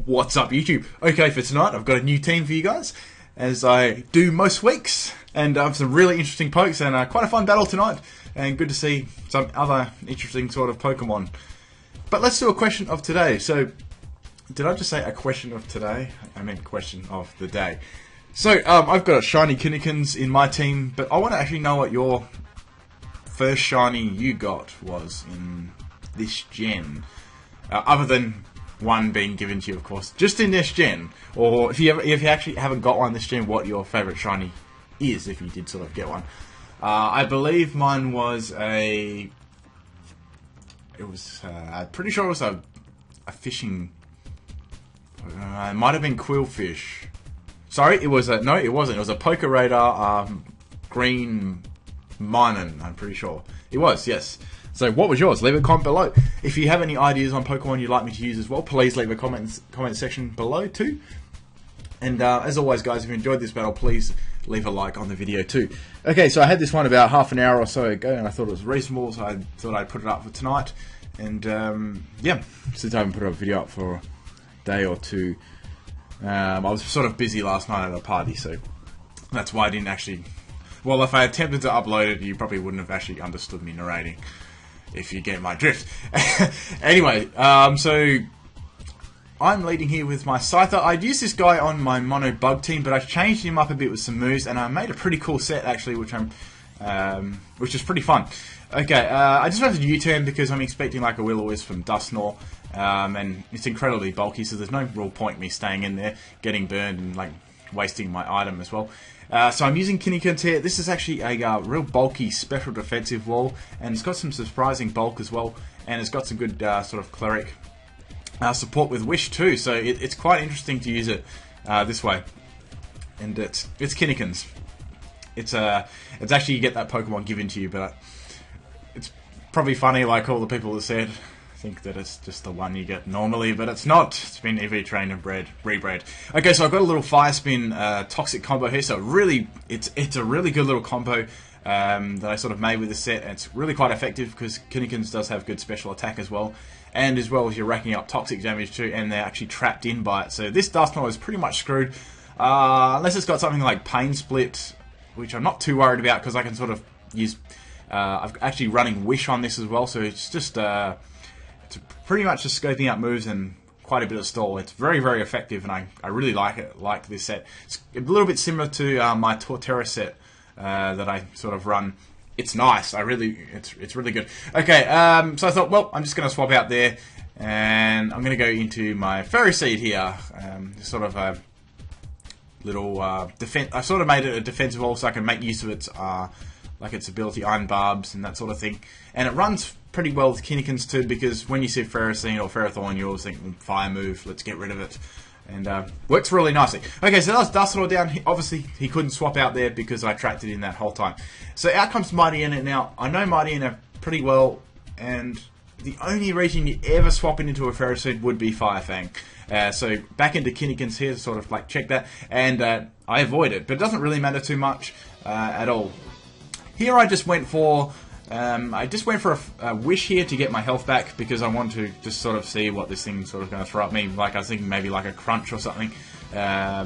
What's up, YouTube? Okay, for tonight, I've got a new team for you guys, as I do most weeks, and some really interesting pokes, and quite a fun battle tonight, and good to see some other interesting sort of Pokemon. But let's do a question of today. So, did I just say a question of today? I meant question of the day. So, I've got a shiny Kinnikins in my team, but I want to actually know what your first shiny you got was in this gen, other than one being given to you, of course, just in this gen, or if you actually haven't got one this gen, what your favourite shiny is, if you did sort of get one. I believe mine was I'm pretty sure it was a fishing, it might have been Quillfish. Sorry, it was no, it wasn't, it was a Poker Radar, Green Minun, I'm pretty sure. It was, yes. So what was yours? Leave a comment below. If you have any ideas on Pokemon you'd like me to use as well, please leave a comment section below too. And as always, guys, if you enjoyed this battle, please leave a like on the video too. Okay, so I had this one about half an hour or so ago, and I thought it was reasonable, so I thought I'd put it up for tonight. And yeah, since I haven't put a video up for a day or two, I was sort of busy last night at a party, so that's why I didn't actually... Well, if I attempted to upload it, you probably wouldn't have actually understood me narrating, if you get my drift. Anyway, so I'm leading here with my Scyther. I'd used this guy on my mono bug team, but I've changed him up a bit with some moves, and I made a pretty cool set actually, which is pretty fun. Okay, I just went to U-turn because I'm expecting like a Will-O-Wisp from Dusknoir, and it's incredibly bulky, so there's no real point me staying in there, getting burned and like wasting my item as well. So I'm using Kinnikins here. This is actually a real bulky special defensive wall, and it's got some surprising bulk as well, and it's got some good sort of cleric support with Wish too, so it's quite interesting to use it this way. And it's Kinnikins. It's actually you get that Pokemon given to you, but it's probably funny, like all the people that said think that it's just the one you get normally, but it's not. It's been EV trained and rebred. Okay, so I've got a little Fire Spin Toxic combo here, so really, it's a really good little combo that I sort of made with this set, and it's really quite effective because Kinnikins does have good special attack as well, and as well as you're racking up toxic damage too, and they're actually trapped in by it, so this Dusknoir is pretty much screwed, unless it's got something like Pain Split, which I'm not too worried about because I can sort of use, I'm actually running Wish on this as well, so it's just, it's pretty much just scoping out moves and quite a bit of stall. It's very, very effective, and I really like it, like this set. It's a little bit similar to my Torterra set that I sort of run. It's nice. It's really good. Okay, so I thought, well, I'm just going to swap out there, and I'm going to go into my Fairy Seed here. Sort of a little defense. I sort of made it a defensive wall so I can make use of its like its ability, Iron Barbs and that sort of thing. And it runs pretty well with Kinnikins too, because when you see Ferrocene or Ferrothorn, you always think, fire move, let's get rid of it. And works really nicely. Okay, so that was Dusknoir down. Obviously, he couldn't swap out there because I trapped it in that whole time. So out comes Mightyena. Now, I know Mightyena pretty well, and the only reason you ever swap it into a Ferrocene would be Firefang. So back into Kinnikins here to sort of like check that, and I avoid it, but it doesn't really matter too much at all. Here I just went for a Wish here to get my health back, because I want to just sort of see what this thing's sort of going to throw at me. Like I was thinking maybe like a Crunch or something. I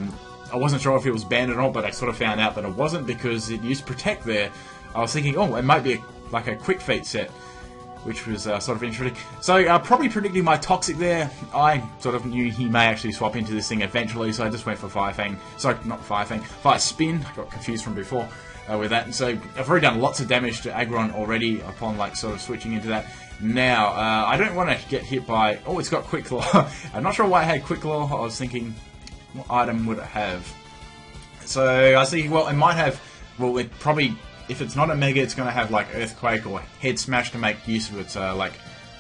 wasn't sure if it was banned or not, but I sort of found out that it wasn't because it used Protect there. I was thinking, oh, it might be like a Quick Feet set, which was sort of interesting. So probably predicting my Toxic there, I sort of knew he may actually swap into this thing eventually, so I just went for Firefang. Sorry, not Firefang, Fire Spin. I got confused from before. With that, and so I've already done lots of damage to Aggron already upon like sort of switching into that. Now I don't want to get hit by. Oh, it's got Quick Claw. I'm not sure why I had Quick Claw. I was thinking, what item would it have? So I was thinking, well, it might have. Well, it probably, if it's not a Mega, it's going to have like Earthquake or Head Smash to make use of its like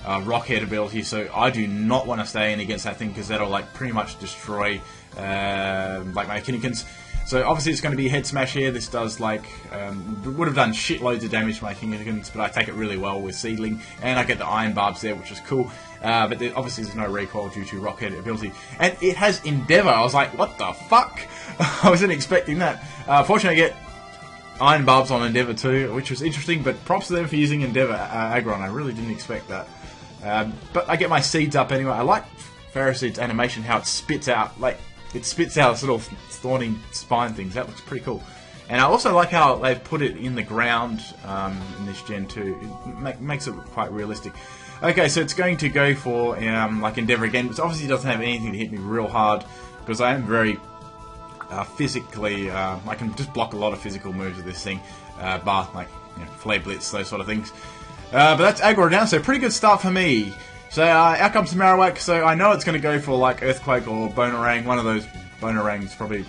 Rock Head ability. So I do not want to stay in against that thing because that'll like pretty much destroy like my Kinnikins. So obviously it's going to be Head Smash here. This does like, would have done shitloads of damage to my Kinnikins, but I take it really well with Seedling, and I get the Iron Barbs there, which is cool. But obviously there's no recoil due to Rock Head ability. And it has Endeavour. I was like, what the fuck? I wasn't expecting that. Fortunately I get Iron Barbs on Endeavour too, which was interesting, but props to them for using Endeavour Aggron. I really didn't expect that. But I get my seeds up anyway. I like Ferroseed's animation, how it spits out, like, it spits out this little thorny spine things. That looks pretty cool. And I also like how they've put it in the ground in this Gen 2. It makes it quite realistic. Okay, so it's going to go for, like, Endeavour again, which obviously doesn't have anything to hit me real hard, because I am very physically, I can just block a lot of physical moves with this thing, bar, like, you know, Flare Blitz, those sort of things. But that's aggro down, so pretty good start for me. So out comes Marowak, so I know it's going to go for like Earthquake or Bonerang. One of those. Bonerang's probably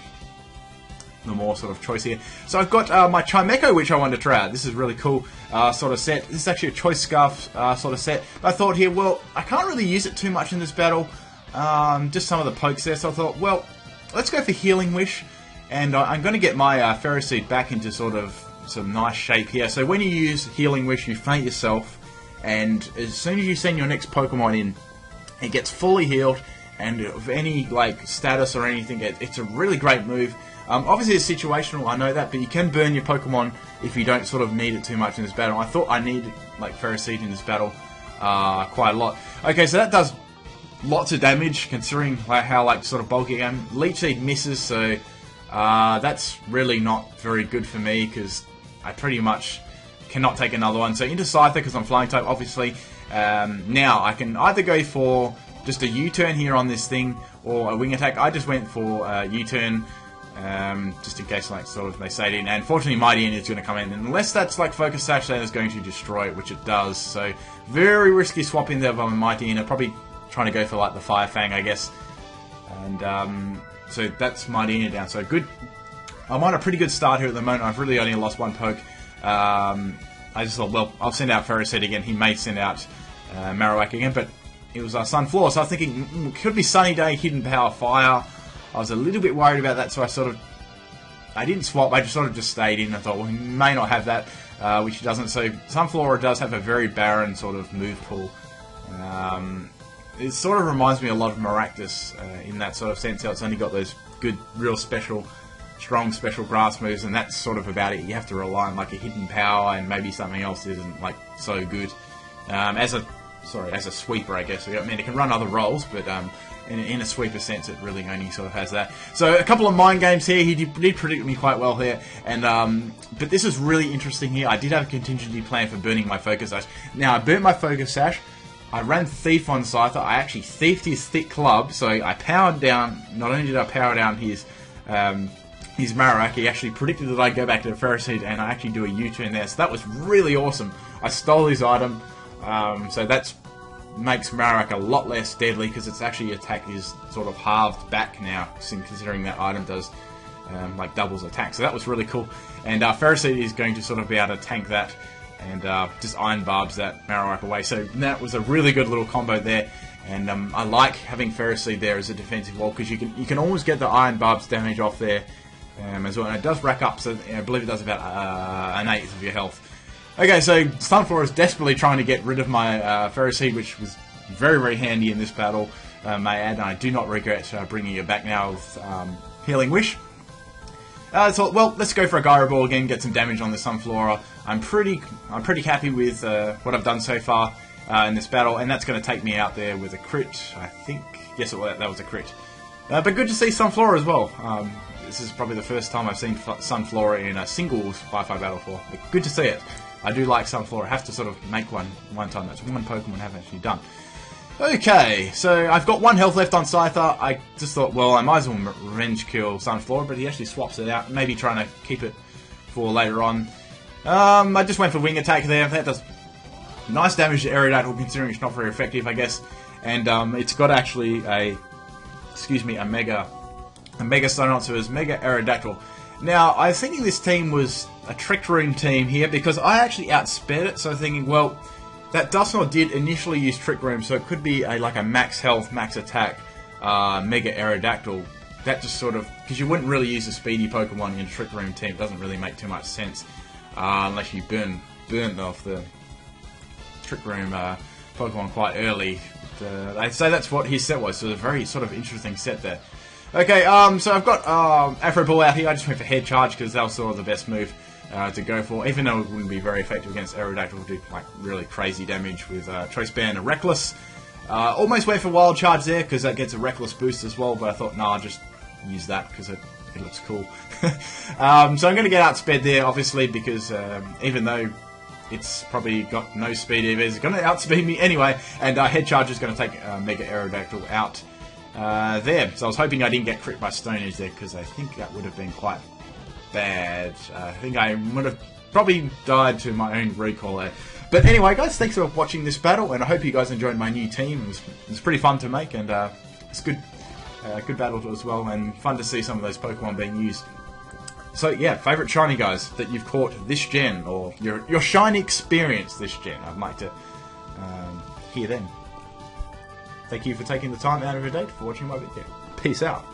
the more sort of choice here. So I've got my Chimecho, which I wanted to try out. This is really cool sort of set. This is actually a Choice Scarf sort of set. I thought here, well, I can't really use it too much in this battle. Just some of the pokes there, so I thought, well, let's go for Healing Wish. And I'm going to get my Ferroseed back into sort of some nice shape here. So when you use Healing Wish, you faint yourself. And as soon as you send your next Pokemon in, it gets fully healed, and of any like status or anything, it's a really great move. Obviously it's situational, I know that, but you can burn your Pokemon if you don't sort of need it too much in this battle. I thought I needed like Ferroseed in this battle quite a lot. Okay, so that does lots of damage considering like, how like sort of bulky I am. Leech Seed misses, so that's really not very good for me because I pretty much cannot take another one. So into Scyther because I'm flying type, obviously. Now I can either go for just a U-turn here on this thing or a wing attack. I just went for U-turn just in case like sort of they say it in. And fortunately Mighty End is going to come in. And unless that's like Focus Sash, then it's going to destroy it, which it does. So very risky swap in there by Mighty End. I'm probably trying to go for like the Fire Fang, I guess. And so that's Mighty End down. So good. I'm on a pretty good start here at the moment. I've really only lost one poke. I just thought, well, I'll send out Ferroseed again. He may send out Marowak again, but it was Sunflower, so I was thinking, could be Sunny Day, Hidden Power, Fire. I was a little bit worried about that, so I didn't swap, I just sort of just stayed in. I thought, well, he may not have that, which he doesn't. So Sunflower does have a very barren sort of move pool. It sort of reminds me a lot of Maractus in that sort of sense. It's only got those good, real special, strong special grass moves, and that's sort of about it. You have to rely on like a Hidden Power and maybe something else that isn't like so good. As a sweeper, I guess. I mean, it can run other roles, but in a sweeper sense, it really only sort of has that. So a couple of mind games here. He did predict me quite well here, and but this is really interesting here. I did have a contingency plan for burning my Focus Sash. Now I burnt my Focus Sash. I ran Thief on Scyther. I actually thiefed his Thick Club, so I powered down. Not only did I power down his Marowak, he actually predicted that I'd go back to the Ferroseed, and I actually do a U-turn there. So that was really awesome. I stole his item, so that makes Marowak a lot less deadly because its actually attack is sort of halved back now, considering that item does like doubles attack. So that was really cool. And Ferroseed is going to sort of be able to tank that and just Iron Barbs that Marowak away. So that was a really good little combo there. And I like having Ferroseed there as a defensive wall because you can always get the Iron Barbs damage off there as well. And it does rack up, so I believe it does about an eighth of your health. Okay, so Sunflower is desperately trying to get rid of my Ferroseed, which was very, very handy in this battle, may I add, and I do not regret bringing it back now with Healing Wish. So, well, let's go for a Gyro Ball again, get some damage on the Sunflower. I'm pretty happy with what I've done so far in this battle, and that's going to take me out there with a crit, I think. Yes, that was a crit. But good to see Sunflower as well. This is probably the first time I've seen Sunflower in a singles Wi-Fi battle for. But good to see it. I do like Sunflower. I have to sort of make one time. That's one Pokemon I haven't actually done. Okay, so I've got 1 health left on Scyther. I just thought, well, I might as well revenge kill Sunflower, but he actually swaps it out, maybe trying to keep it for later on. I just went for Wing Attack there. That does nice damage to Aerodactyl, considering it's not very effective, I guess. And it's got actually a Mega Stonot, so it's Mega Aerodactyl. Now, I was thinking this team was a Trick Room team here because I actually outsped it, so thinking, well, that Dusknoir did initially use Trick Room, so it could be like a max health, max attack Mega Aerodactyl. That just sort of, because you wouldn't really use a speedy Pokemon in a Trick Room team, it doesn't really make too much sense unless you burn off the Trick Room Pokemon quite early. I'd say that's what his set was, so it's a very sort of interesting set there. Okay, so I've got Afro Ball out here. I just went for Head Charge because that was sort of the best move to go for, even though it wouldn't be very effective against Aerodactyl. It would do like really crazy damage with Choice Band and Reckless. Almost went for Wild Charge there because that gets a Reckless boost as well, but I thought, nah, I'll just use that because it looks cool. So I'm going to get outsped there, obviously, because even though it's probably got no speed either, it's going to outspeed me anyway, and Head Charge is going to take Mega Aerodactyl out there. So I was hoping I didn't get crit by Stone Edge there, because I think that would have been quite bad. I think I would have probably died to my own recoil there. But anyway, guys, thanks for watching this battle, and I hope you guys enjoyed my new team. It was pretty fun to make, and it's good battle as well, and fun to see some of those Pokemon being used. So yeah, favourite shiny guys that you've caught this gen, or your shiny experience this gen. I'd like to hear them. Thank you for taking the time out of your day for watching my video. Peace out.